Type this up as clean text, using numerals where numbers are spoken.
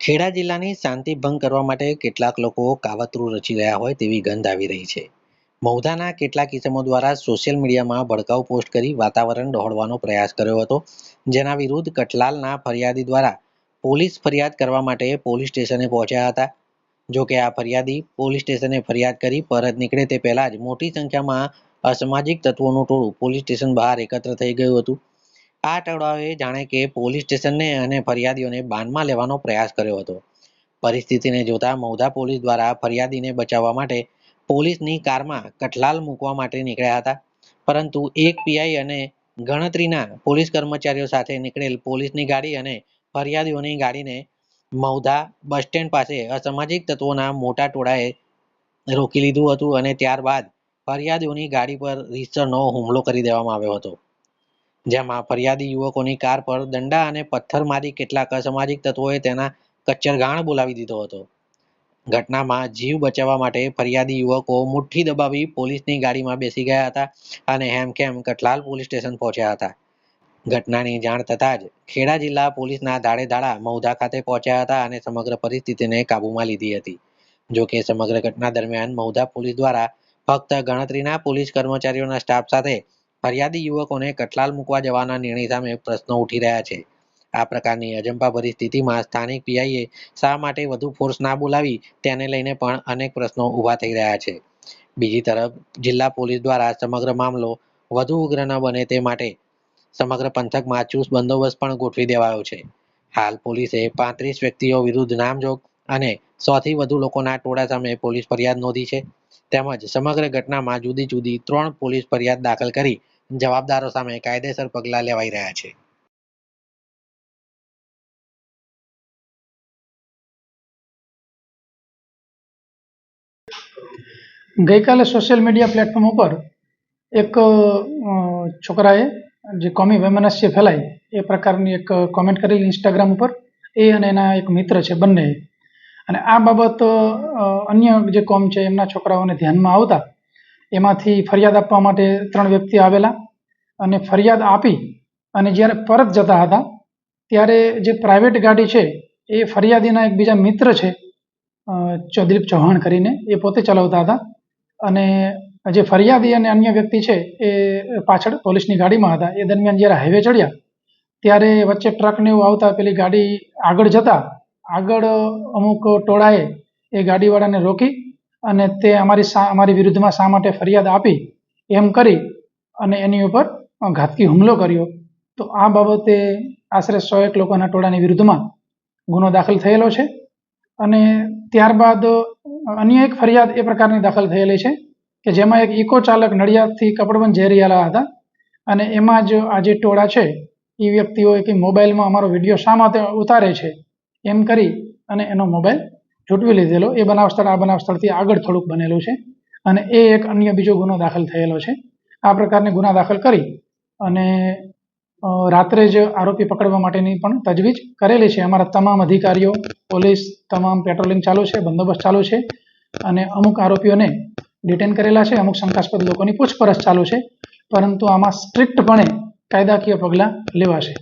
ખેડા જિલ્લાની શાંતિ ભંગ કરવા માટે કેટલાક લોકો કાવતરું રચી રહ્યા હોય તેવી ગંધ આવી રહી છે. મૌધાના કેટલાક ઇસમો દ્વારા સોશિયલ મીડિયામાં ભડકાઉ પોસ્ટ કરી વાતાવરણ ડહોળવાનો પ્રયાસ કર્યો હતો, જેના વિરુદ્ધ કઠલાલના ફરિયાદી દ્વારા પોલીસ ફરિયાદ કરવા માટે પોલીસ સ્ટેશને પહોંચ્યા હતા. જો કે આ ફરિયાદી પોલીસ સ્ટેશને ફરિયાદ કરી પરત નીકળે તે પહેલા જ મોટી સંખ્યામાં અસામાજિક તત્વોનું ટોળું પોલીસ સ્ટેશન બહાર એકત્ર થઈ ગયું હતું. આ ટોળાએ જાણે કે પોલીસ સ્ટેશનને અને ફરિયાદીઓને બાનમાં લેવાનો પ્રયાસ કર્યો હતો. પરિસ્થિતિને જોતા મૌધા પોલીસ દ્વારા ફરિયાદીને બચાવવા માટે પોલીસની કારમાં કઠલાલ મૂકવા માટે નીકળ્યા હતા, પરંતુ એક પીઆઈ અને ગણતરીના પોલીસ કર્મચારીઓ સાથે નીકળેલ પોલીસની ગાડી અને ફરિયાદીઓની ગાડીને મૌધા બસ સ્ટેન્ડ પાસે અસામાજિક તત્વોના મોટા ટોળાએ રોકી લીધું હતું અને ત્યારબાદ ફરિયાદીઓની ગાડી પર રીતસરનો હુમલો કરી દેવામાં આવ્યો હતો, જેમાં ફરિયાદી યુવકોની કાર પર દંડા અને પથ્થર મારી કેટલાક અસામાજિક તત્વોએ તેના કચ્ચરગાણ બોલાવી દીધો હતો. ઘટનામાં જીવ બચાવવા માટે ફરિયાદી યુવકો મુઠ્ઠી દબાવી પોલીસની ગાડીમાં બેસી ગયા હતા અને હેમખેમ કઠલાલ પોલીસ સ્ટેશન પહોંચ્યા હતા. ઘટનાની જાણ થતાં જ ખેડા જિલ્લા પોલીસના ધાડે મૌધા ખાતે પહોંચ્યા હતા અને સમગ્ર પરિસ્થિતિને કાબૂમાં લીધી હતી. જો કે સમગ્ર ઘટના દરમિયાન મૌધા પોલીસ દ્વારા ફક્ત ગણતરીના પોલીસ કર્મચારીઓના સ્ટાફ સાથે ફરિયાદી યુવકોને કઠલાલ મૂકવા જવાના નિર્ણય સામે પ્રશ્નો ઉઠી રહ્યા છે. આ પ્રકારની અજંપાભરી સ્થિતિમાં સ્થાનિક પીઆઈએ શા માટે વધુ ફોર્સ ના બોલાવી તેને લઈને પણ અનેક પ્રશ્નો ઊભા થઈ રહ્યા છે. બીજી તરફ જિલ્લા પોલીસ દ્વારા સમગ્ર મામલો વધુ ઉગ્ર ન બને તે માટે સમગ્ર પંથકમાં ચુસ્ત બંદોબસ્ત પણ ગોઠવી દેવાયો છે. હાલ પોલીસે 35 વ્યક્તિઓ વિરુદ્ધ નામજોગ અને 100 થી વધુ લોકોના ટોળા સામે પોલીસ ફરિયાદ નોંધી છે. તેમજ સમગ્ર ઘટનામાં જુદી જુદી 3 પોલીસ ફરિયાદ દાખલ કરી જવાબદારો સામે કાયદેસર પગલાં લેવાઈ રહ્યા છે. ગઈકાલે સોશિયલ મીડિયા પ્લેટફોર્મ ઉપર એક છોકરાએ જે કોમી વૈમનસ્ય ફેલાય એ પ્રકારની એક કોમેન્ટ કરેલી ઇન્સ્ટાગ્રામ ઉપર, એ અને એના એક મિત્ર છે બંને. અને આ બાબત અન્ય જે કોમ છે એમના છોકરાઓને ધ્યાનમાં આવતા એમાંથી ફરિયાદ આપવા માટે 3 વ્યક્તિ આવેલા અને ફરિયાદ આપી અને જ્યારે પરત જતા હતા ત્યારે જે પ્રાઇવેટ ગાડી છે એ ફરિયાદીના એક બીજા મિત્ર છે, ચૌધરી ચૌહાણ કરીને, એ પોતે ચલાવતા હતા અને જે ફરિયાદી અને અન્ય વ્યક્તિ છે એ પાછળ પોલીસની ગાડીમાં હતા. એ દરમિયાન જ્યારે હાઈવે ચડ્યા ત્યારે વચ્ચે ટ્રકને એવું આવતા પેલી ગાડી આગળ જતા આગળ અમુક ટોળાએ એ ગાડીવાળાને રોકી અને તે અમારી વિરુદ્ધમાં શા માટે ફરિયાદ આપી એમ કરી અને એની ઉપર ઘાતકી હુમલો કર્યો. તો આ બાબતે આશરે 101 લોકોના ટોળાની વિરુદ્ધમાં ગુનો દાખલ થયેલો છે અને ત્યારબાદ અન્ય એક ફરિયાદ એ પ્રકારની દાખલ થયેલી છે કે જેમાં એક ઇકો ચાલક નડિયાદથી કપડવંજ જઈ રહેલા હતા અને એમાં જ આ જે ટોળા છે એ વ્યક્તિઓએ કે મોબાઈલમાં અમારો વિડીયો શા માટે ઉતારે છે એમ કરી અને એનો મોબાઈલ ઝૂંટવી લીધેલો. એ બનાવ સ્થળ આ બનાવ સ્થળથી આગળ થોડુંક બનેલું છે અને એ એક અન્ય બીજો ગુનો દાખલ થયેલો છે. આ પ્રકારની ગુના દાખલ કરી અને રાત્રે જ આરોપી પકડવા માટેની પણ તજવીજ કરેલી છે. અમારા તમામ અધિકારીઓ, પોલીસ, તમામ પેટ્રોલિંગ ચાલુ છે, બંદોબસ્ત ચાલુ છે અને અમુક આરોપીઓને ડિટેન કરેલા છે, અમુક શંકાસ્પદ લોકોની પૂછપરછ ચાલુ છે, પરંતુ આમાં સ્ટ્રિક્ટપણે કાયદાકીય પગલાં લેવાશે.